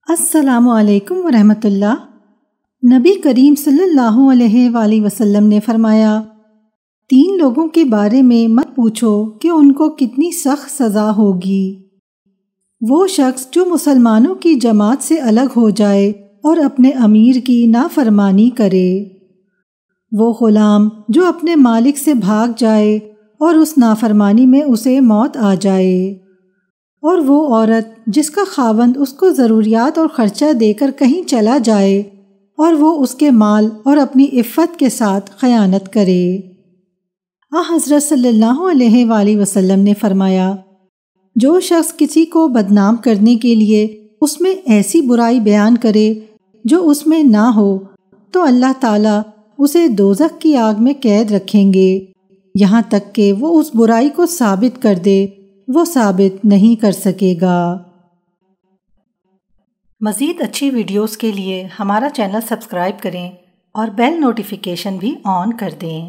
السلام علیکم ورحمۃ اللہ۔ نبی کریم صلی اللہ علیہ وآلہ وسلم نے فرمایا، 3 لوگوں کے بارے میں مت پوچھو کہ ان کو کتنی سخت سزا ہوگی۔ وہ شخص جو مسلمانوں کی جماعت سے الگ ہو جائے اور اپنے امیر کی نافرمانی کرے، وہ غلام جو اپنے مالک سے بھاگ جائے اور اس نافرمانی میں اسے موت آ جائے، اور وہ عورت جس کا خاوند اس کو ضروریات اور خرچہ دے کر کہیں چلا جائے اور وہ اس کے مال اور اپنی عفت کے ساتھ خیانت کرے۔ حضرت صلی اللہ علیہ وآلہ وسلم نے فرمایا، جو شخص کسی کو بدنام کرنے کے لیے اس میں ایسی برائی بیان کرے جو اس میں نہ ہو تو اللہ تعالیٰ اسے دوزخ کی آگ میں قید رکھیں گے یہاں تک کہ وہ اس برائی کو ثابت کر دے۔ وہ ثابت نہیں کر سکے گا۔ مزید اچھی ویڈیوز کے لیے ہمارا چینل سبسکرائب کریں اور بیل نوٹیفیکیشن بھی آن کر دیں۔